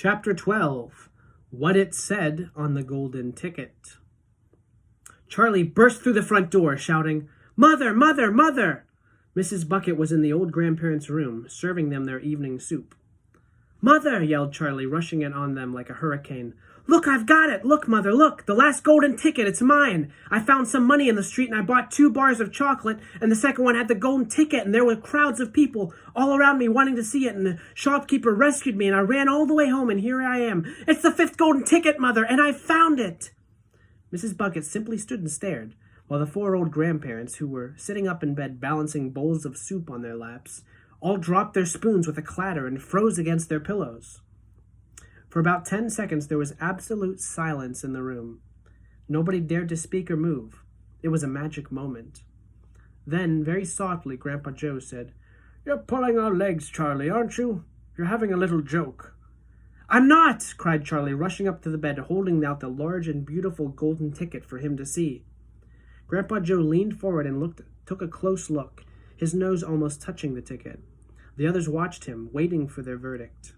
Chapter 12. What It Said on the Golden Ticket. Charlie burst through the front door, shouting, "Mother! Mother! Mother!" Mrs. Bucket was in the old grandparents' room, serving them their evening soup. "Mother!" yelled Charlie, rushing in on them like a hurricane. "Look, I've got it! Look, Mother, look! The last golden ticket, it's mine! I found some money in the street and I bought 2 bars of chocolate, and the second one had the golden ticket, and there were crowds of people all around me wanting to see it, and the shopkeeper rescued me, and I ran all the way home, and here I am. It's the 5th golden ticket, Mother, and I found it!" Mrs. Bucket simply stood and stared, while the 4 old grandparents, who were sitting up in bed balancing bowls of soup on their laps, all dropped their spoons with a clatter and froze against their pillows. For about 10 seconds there was absolute silence in the room. Nobody dared to speak or move. It was a magic moment. Then, very softly, Grandpa Joe said, "You're pulling our legs, Charlie, aren't you? You're having a little joke." "I'm not!" cried Charlie, rushing up to the bed, holding out the large and beautiful golden ticket for him to see. Grandpa Joe leaned forward and took a close look, his nose almost touching the ticket. The others watched him, waiting for their verdict.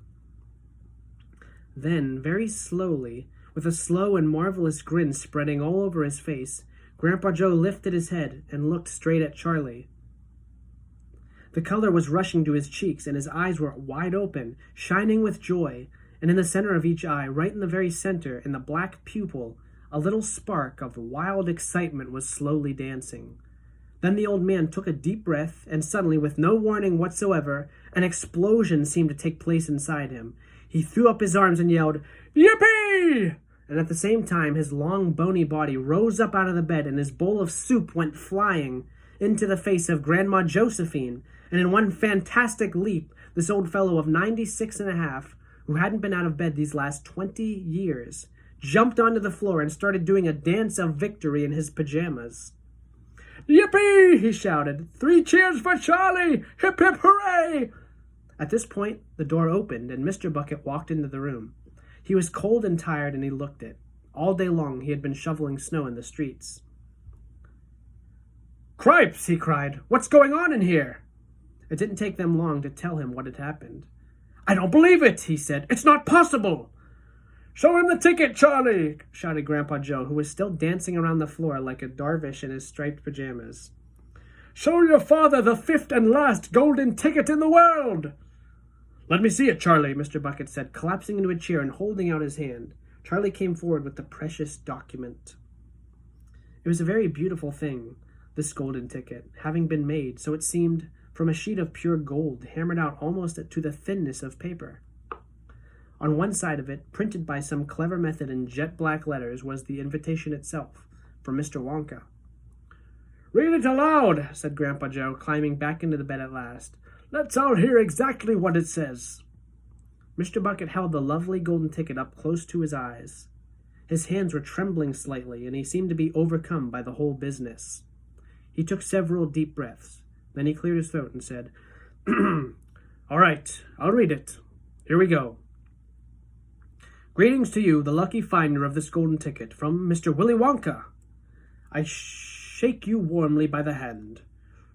Then, very slowly, with a slow and marvelous grin spreading all over his face, Grandpa Joe lifted his head and looked straight at Charlie. The color was rushing to his cheeks, and his eyes were wide open, shining with joy, and in the center of each eye, right in the very center, in the black pupil, a little spark of wild excitement was slowly dancing. Then the old man took a deep breath, and suddenly, with no warning whatsoever, an explosion seemed to take place inside him. He threw up his arms and yelled, "Yippee!" And at the same time, his long, bony body rose up out of the bed, and his bowl of soup went flying into the face of Grandma Josephine. And in one fantastic leap, this old fellow of 96 and a half, who hadn't been out of bed these last 20 years, jumped onto the floor and started doing a dance of victory in his pajamas. "Yippee!" he shouted. "3 cheers for Charlie! Hip, hip, hooray!" At this point, the door opened, and Mr. Bucket walked into the room. He was cold and tired, and he looked it. All day long he had been shoveling snow in the streets. "Cripes!" he cried. "What's going on in here?" It didn't take them long to tell him what had happened. "I don't believe it," he said. "It's not possible." "Show him the ticket, Charlie!" shouted Grandpa Joe, who was still dancing around the floor like a dervish in his striped pajamas. "Show your father the 5th and last golden ticket in the world!" "Let me see it, Charlie," Mr. Bucket said, collapsing into a chair and holding out his hand. Charlie came forward with the precious document. It was a very beautiful thing, this golden ticket, having been made, so it seemed, from a sheet of pure gold, hammered out almost to the thinness of paper. On one side of it, printed by some clever method in jet-black letters, was the invitation itself, from Mr. Wonka. "Read it aloud," said Grandpa Joe, climbing back into the bed at last. "Let's all hear exactly what it says." Mr. Bucket held the lovely golden ticket up close to his eyes. His hands were trembling slightly, and he seemed to be overcome by the whole business. He took several deep breaths. Then he cleared his throat and said, "All right, I'll read it. Here we go. Greetings to you, the lucky finder of this golden ticket, from Mr. Willy Wonka. I shake you warmly by the hand.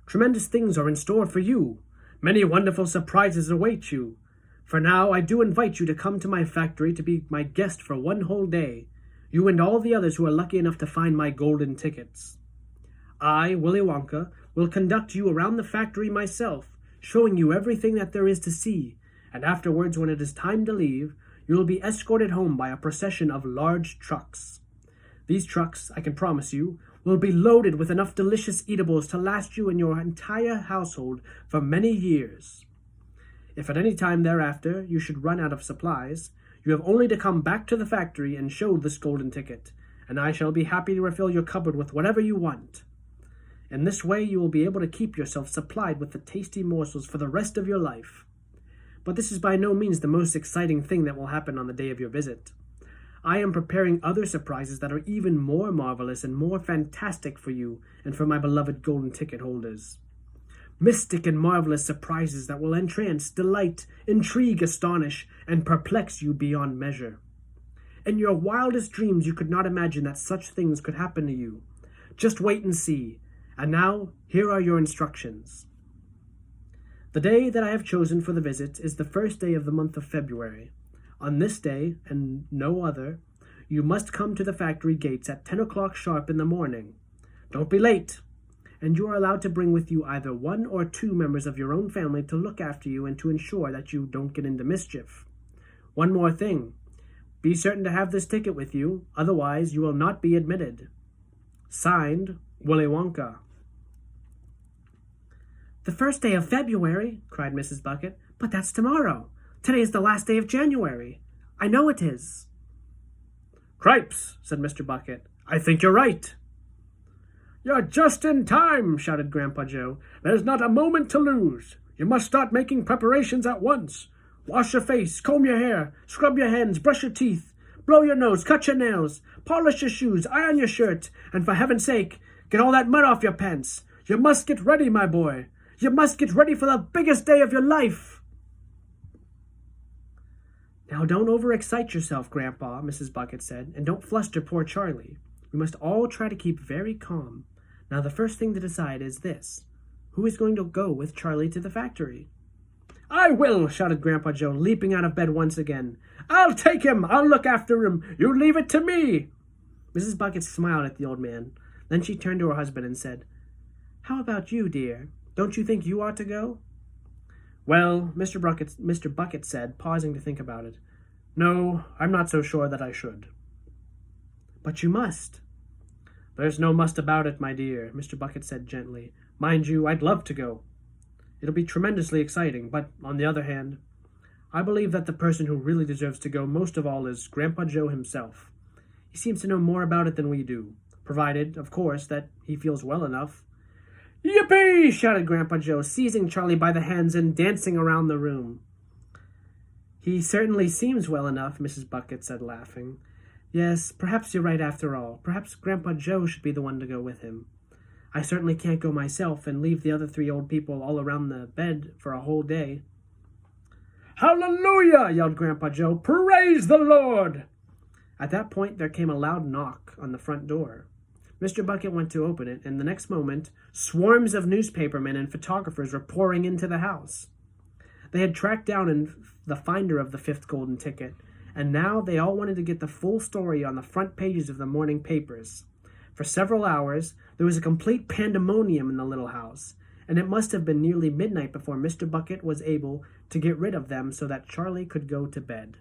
Tremendous things are in store for you. Many wonderful surprises await you. For now, I do invite you to come to my factory to be my guest for 1 whole day, you and all the others who are lucky enough to find my golden tickets. I, Willy Wonka, will conduct you around the factory myself, showing you everything that there is to see, and afterwards, when it is time to leave, you will be escorted home by a procession of large trucks. These trucks, I can promise you, will be loaded with enough delicious eatables to last you and your entire household for many years. If at any time thereafter you should run out of supplies, you have only to come back to the factory and show this golden ticket, and I shall be happy to refill your cupboard with whatever you want. In this way you will be able to keep yourself supplied with the tasty morsels for the rest of your life. But this is by no means the most exciting thing that will happen on the day of your visit. I am preparing other surprises that are even more marvelous and more fantastic for you and for my beloved golden ticket holders. Mystic and marvelous surprises that will entrance, delight, intrigue, astonish, and perplex you beyond measure. In your wildest dreams you could not imagine that such things could happen to you. Just wait and see. And now, here are your instructions. The day that I have chosen for the visit is the first day of the month of February. On this day, and no other, you must come to the factory gates at 10 o'clock sharp in the morning. Don't be late, and you are allowed to bring with you either 1 or 2 members of your own family to look after you and to ensure that you don't get into mischief. One more thing. Be certain to have this ticket with you, otherwise you will not be admitted. Signed, Willy Wonka. "The first day of February," cried Mrs. Bucket. "But that's tomorrow. Today is the last day of January. I know it is." "Cripes," said Mr. Bucket. "I think you're right." "You're just in time," shouted Grandpa Joe. "There's not a moment to lose. You must start making preparations at once. Wash your face, comb your hair, scrub your hands, brush your teeth, blow your nose, cut your nails, polish your shoes, iron your shirt, and for heaven's sake, get all that mud off your pants. You must get ready, my boy. You must get ready for the biggest day of your life." "Now don't overexcite yourself, Grandpa," Mrs. Bucket said, "and don't fluster poor Charlie. We must all try to keep very calm. Now the first thing to decide is this. Who is going to go with Charlie to the factory?" "I will," shouted Grandpa Joe, leaping out of bed once again. "I'll take him. I'll look after him. You leave it to me." Mrs. Bucket smiled at the old man. Then she turned to her husband and said, "How about you, dear? Don't you think you ought to go?" "Well," Mr. Bucket said, pausing to think about it, "no, I'm not so sure that I should." "But you must." "There's no must about it, my dear," Mr. Bucket said gently. "Mind you, I'd love to go. It'll be tremendously exciting, but on the other hand, I believe that the person who really deserves to go most of all is Grandpa Joe himself. He seems to know more about it than we do, provided, of course, that he feels well enough." "Yippee!" shouted Grandpa Joe, seizing Charlie by the hands and dancing around the room. "He certainly seems well enough," Mrs. Bucket said, laughing. "Yes, perhaps you're right after all. Perhaps Grandpa Joe should be the one to go with him. I certainly can't go myself and leave the other 3 old people all around the bed for a whole day." "Hallelujah!" yelled Grandpa Joe. "Praise the Lord!" At that point there came a loud knock on the front door. Mr. Bucket went to open it, and the next moment swarms of newspapermen and photographers were pouring into the house. They had tracked down the finder of the 5th golden ticket, and now they all wanted to get the full story on the front pages of the morning papers. For several hours, there was a complete pandemonium in the little house, and it must have been nearly midnight before Mr. Bucket was able to get rid of them so that Charlie could go to bed.